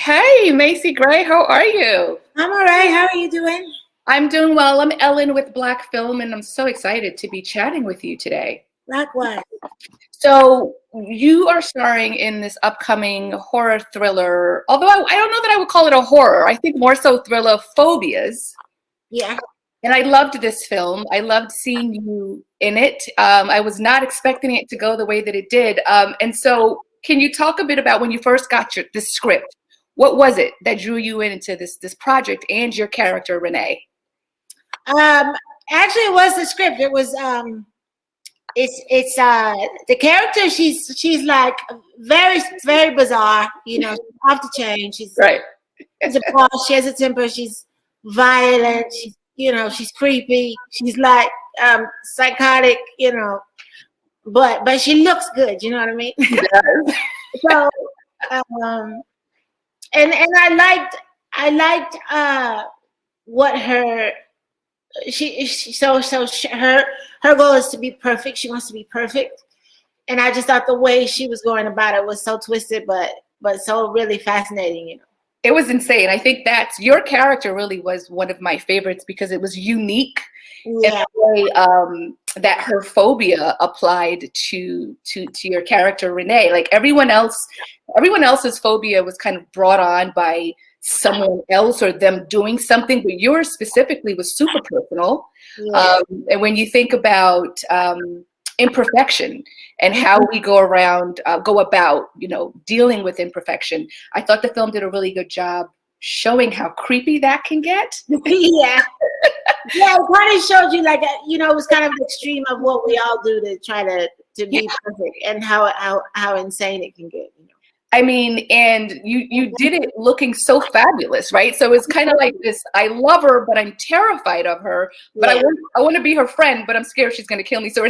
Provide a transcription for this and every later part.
Hey, Macy Gray, how are you? I'm all right. How are you doing? I'm doing well. I'm Ellen with blackfilm, and I'm so excited to be chatting with you today. Likewise. So, you are starring in this upcoming horror thriller, although I don't know that I would call it a horror. I think more so thriller, Phobias. Yeah. And I loved this film. I loved seeing you in it. I was not expecting it to go the way that it did. And so, can you talk a bit about when you first got the script? What was it that drew you into this project and your character, Renee? Actually, it was the script. It was it's the character. She's like very bizarre. You know, she's off the chain. She's right. She's a boss. She has a temper. She's violent. She's creepy. She's like psychotic. But she looks good. You know what I mean? So, and I liked what her her goal is to be perfect. She wants to be perfect, and I just thought the way she was going about it was so twisted, but so really fascinating. It was insane. I think that's your character really was one of my favorites because it was unique in the way that her phobia applied to your character, Renee. Like everyone else's phobia was kind of brought on by someone else or them doing something, but yours specifically was super personal. Yeah. And when you think about imperfection and how we go about, dealing with imperfection, I thought the film did a really good job showing how creepy that can get. Yeah. Yeah, it kind of showed you it was kind of the extreme of what we all do to try to be perfect and how insane it can get. I mean, and you did it looking so fabulous, right? So it's kind of like this, I love her, but I'm terrified of her, but I want to be her friend, but I'm scared she's going to kill me. So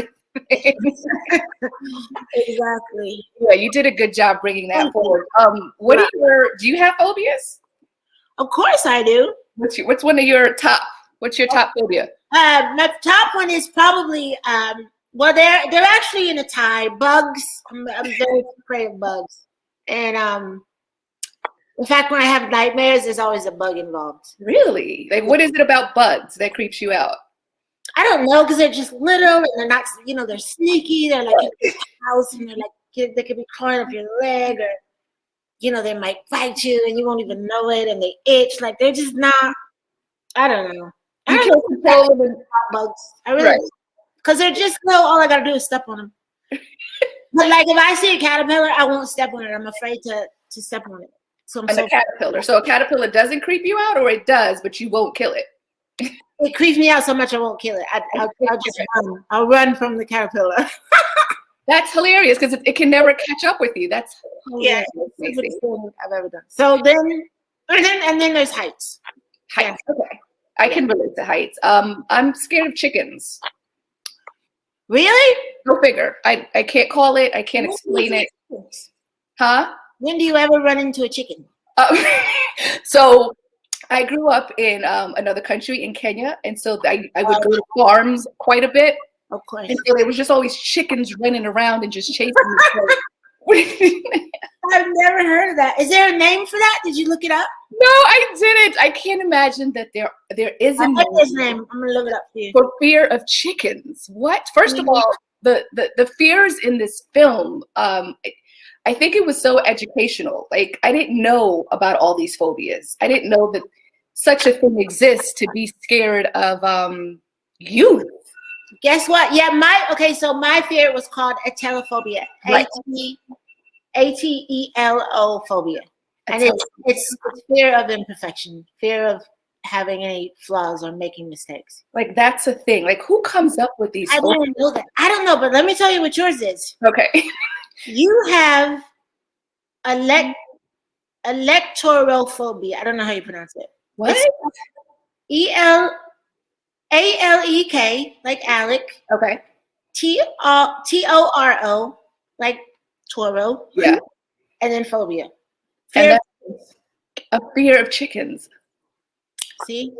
exactly. Yeah, you did a good job bringing that forward. Do you have phobias? Of course I do. What's one of your top? What's your top phobia? My top one is probably they're actually in a tie. Bugs. I'm very afraid of bugs. And in fact, when I have nightmares, there's always a bug involved. Really? Like, what is it about bugs that creeps you out? I don't know, because they're just little and they're not, they're sneaky. They're like in the house and they could be crawling up your leg, or they might bite you and you won't even know it, and they itch. Like they're just not. I don't know. I can't control them. Bugs. I really, because they're just little. All I gotta do is step on them. But like if I see a caterpillar, I won't step on it. I'm afraid to step on it. So a caterpillar. So a caterpillar doesn't creep you out, or it does, but you won't kill it. It creeps me out so much I won't kill it. I'll just run. I'll run from the caterpillar. That's hilarious because it can never catch up with you. That's hilarious. Yeah, that's the biggest thing I've ever done. So then there's heights. Heights. Yeah. Okay, I can relate to heights. I'm scared of chickens. Really? Go figure. I can't call it. I can't explain it. Huh? When do you ever run into a chicken? So I grew up in another country, in Kenya, and so I would go to farms quite a bit. Of course. And so there was just always chickens running around and just chasing me. I've never heard of that. Is there a name for that? Did you look it up? No, I didn't. I can't imagine that there is a name. I'm gonna look it up for you. For fear of chickens. What? First of all, the fears in this film, I think it was so educational. Like I didn't know about all these phobias. I didn't know that such a thing exists to be scared of youth. Guess what? Yeah, so my fear was called atelophobia. Right. ATELO phobia. And it's fear of imperfection, fear of having any flaws or making mistakes. Like that's a thing. Like who comes up with these? I didn't know that. I don't know, but let me tell you what yours is. Okay. You have electorophobia. I don't know how you pronounce it. What? ALEK, like Alec. Okay. TORO, like Toro. Yeah. And then phobia. A fear of chickens. See?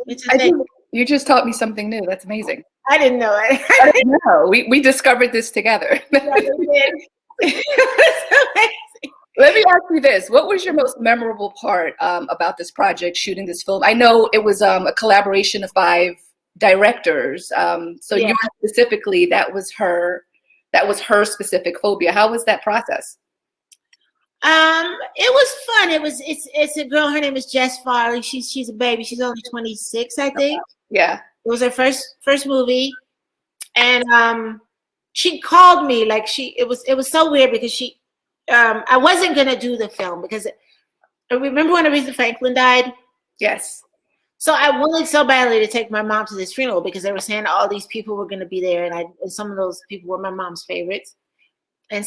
You just taught me something new. That's amazing. I didn't know it. I didn't know. We discovered this together. Yeah, we did. It was amazing. Let me ask you this. What was your most memorable part about this project, shooting this film? I know it was a collaboration of 5 directors. So Yeah. yours specifically, that was her specific phobia. How was that process? It was fun. It's a girl. Her name is Jess Farley. She's a baby. She's only 26, I think. Yeah. It was her first movie, and she called me like it was so weird because I wasn't gonna do the film because I remember when Aretha Franklin died. Yes. So I wanted so badly to take my mom to this funeral because they were saying all these people were going to be there, and some of those people were my mom's favorites, and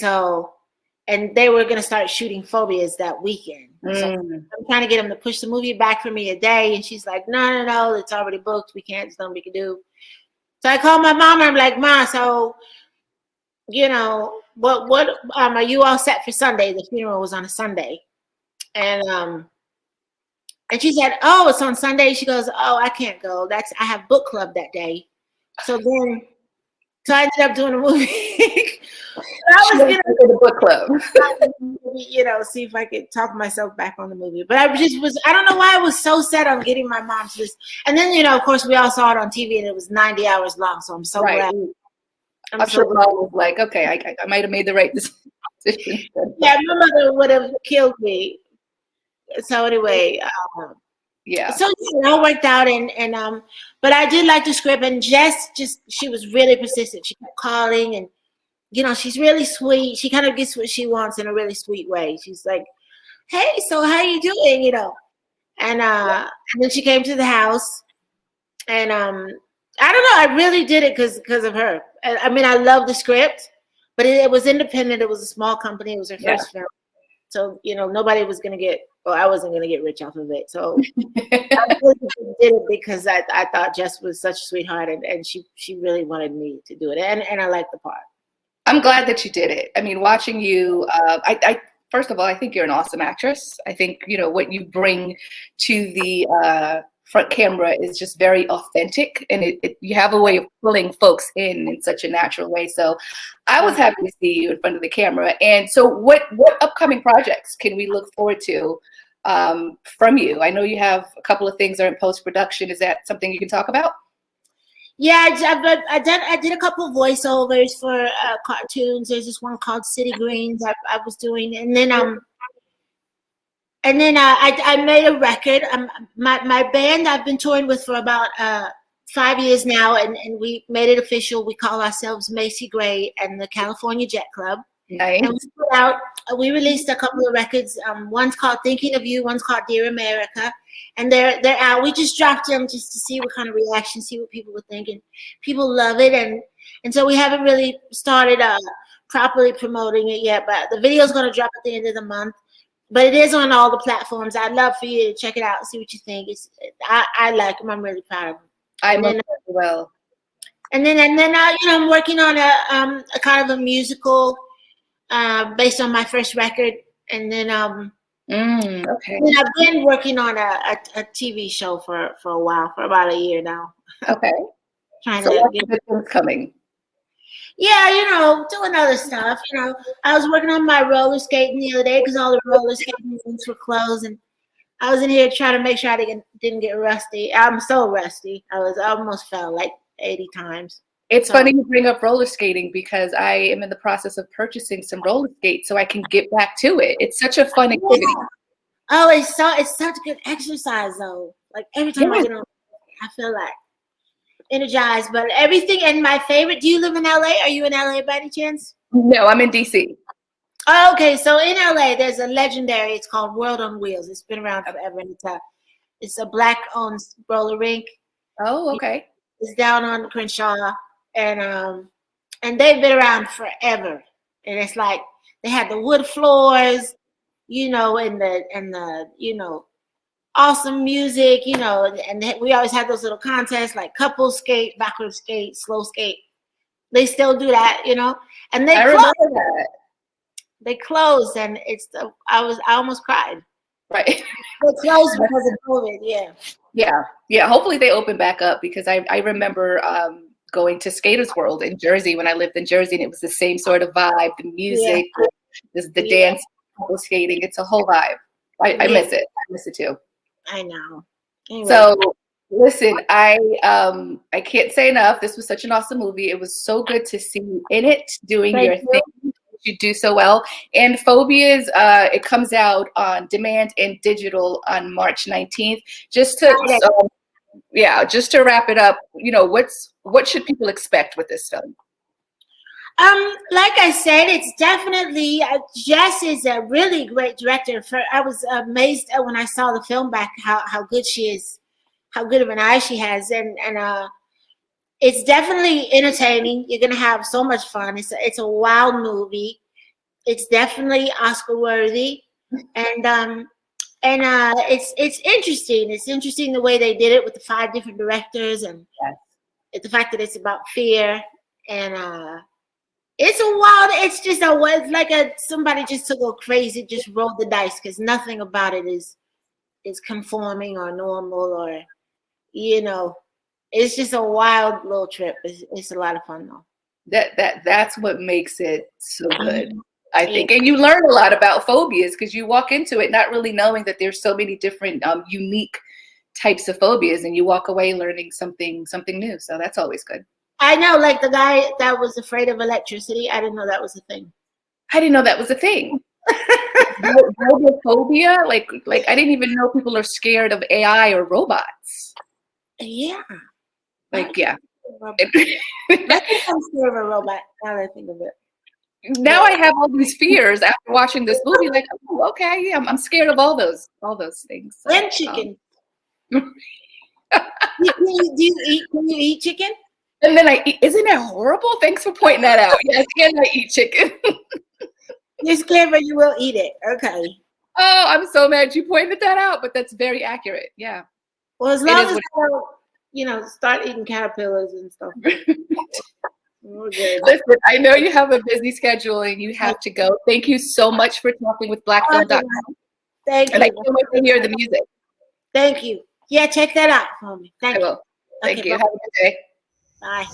they were going to start shooting Phobias that weekend. So I'm trying to get them to push the movie back for me a day, and she's like, no, it's already booked. We can't. There's nothing we can do. So I called my mom, and I'm like, Ma, so what are you all set for Sunday? The funeral was on a Sunday, and she said, oh, it's on Sunday. She goes, oh, I can't go. I have book club that day. So I ended up doing a movie. I was going to do the book club. See if I could talk myself back on the movie. But I don't know why I was so set on getting my mom to this. And then, of course, we all saw it on TV and it was 90 hours long. So I'm so glad. I'm sure mom was like, okay, I might have made the right decision. Yeah, my mother would have killed me. So anyway, yeah. So it all worked out, and but I did like the script, and Jess she was really persistent. She kept calling, and she's really sweet. She kind of gets what she wants in a really sweet way. She's like, "Hey, so how you doing?" And then she came to the house, and I don't know. I really did it because of her. I mean, I love the script, but it was independent. It was a small company. It was her first film. So, nobody was going to get, or I wasn't going to get rich off of it. So I really did it because I thought Jess was such a sweetheart and she really wanted me to do it. And I liked the part. I'm glad that you did it. I mean, watching you, I first of all, I think you're an awesome actress. I think, what you bring to the front camera is just very authentic, and you have a way of pulling folks in such a natural way. So I was happy to see you in front of the camera. And so what upcoming projects can we look forward to from you? I know you have a couple of things that are in post-production. Is that something you can talk about? Yeah, I did a couple of voiceovers for cartoons. There's this one called City Greens I was doing, and then I made a record. My band I've been touring with for about 5 years now, and we made it official. We call ourselves MACY GRAY and the California Jet Club. Nice. And we released a couple of records. One's called Thinking of You, one's called Dear America. And they're out. We just dropped them just to see what kind of reaction, see what people were thinking. People love it, and so we haven't really started properly promoting it yet, but the video is going to drop at the end of the month. But it is on all the platforms. I'd love for you to check it out and see what you think. I like them. I'm really proud of them. I love it as well. And then I'm working on a kind of a musical based on my first record. And then okay. And I've been working on a TV show for a while, for about a year now. Okay. Trying so to get good things coming. Yeah, doing other stuff. I was working on my roller skating the other day because all the roller skating rooms were closed, and I was in here trying to make sure I didn't get rusty. I'm so rusty. I almost fell like 80 times. It's funny you bring up roller skating because I am in the process of purchasing some roller skates so I can get back to it. It's such a fun activity. Oh, it's such good exercise though. Like every time I get on, I feel like energized. But everything, and my favorite. Do you live in LA? Are you in LA by any chance? No, I'm in DC. Oh, okay, so in LA, there's a legendary. It's called World on Wheels. It's been around forever, and it's a black-owned roller rink. Oh, okay. It's down on Crenshaw, and they've been around forever. And it's like they had the wood floors, and the awesome music, and we always had those little contests like couple skate, backward skate, slow skate. They still do that, and they closed. That. They closed, and I almost cried. Right. They closed because of COVID. Yeah. Hopefully they open back up because I remember going to Skaters World in Jersey when I lived in Jersey, and it was the same sort of vibe, the music, the dance couple skating. It's a whole vibe. I miss it. I miss it too. I know. Anyway. So listen, I can't say enough. This was such an awesome movie. It was so good to see you in it, doing your thing. You do so well. And Phobias, it comes out on demand and digital on March 19th. Just to just to wrap it up, what should people expect with this film? Like I said, it's definitely Jess is a really great director. I was amazed when I saw the film back how good she is, how good of an eye she has, and it's definitely entertaining. You're gonna have so much fun. It's a wild movie. It's definitely Oscar worthy, and it's interesting. It's interesting the way they did it with the 5 different directors, and the fact that it's about fear and. It's like somebody just to go crazy, just rolled the dice, because nothing about it is conforming or normal, or it's just a wild little trip. It's a lot of fun though. That's what makes it so good, I think. And you learn a lot about phobias because you walk into it not really knowing that there's so many different unique types of phobias, and you walk away learning something new. So that's always good. I know, like the guy that was afraid of electricity. I didn't know that was a thing. I didn't know that was a thing. Phobia, like I didn't even know people are scared of AI or robots. Yeah. Yeah. I think I'm scared of a robot now that I think of it. Now I have all these fears after watching this movie. Like, oh, okay, yeah, I'm scared of all those things. So, and chicken. Can you eat chicken? And then I eat. Isn't that horrible? Thanks for pointing that out. Yes, and I eat chicken. You're scared, but you will eat it. Okay. Oh, I'm so mad you pointed that out, but that's very accurate. Yeah. Well, as long as I don't, start eating caterpillars and stuff. Listen, I know you have a busy schedule and you have to go. Thank you so much for talking with blackfilm.com. Thank you. And I can't wait to hear the music. Thank you. Yeah, check that out for me. Thank you. I will. Thank you. Have a good day. Bye.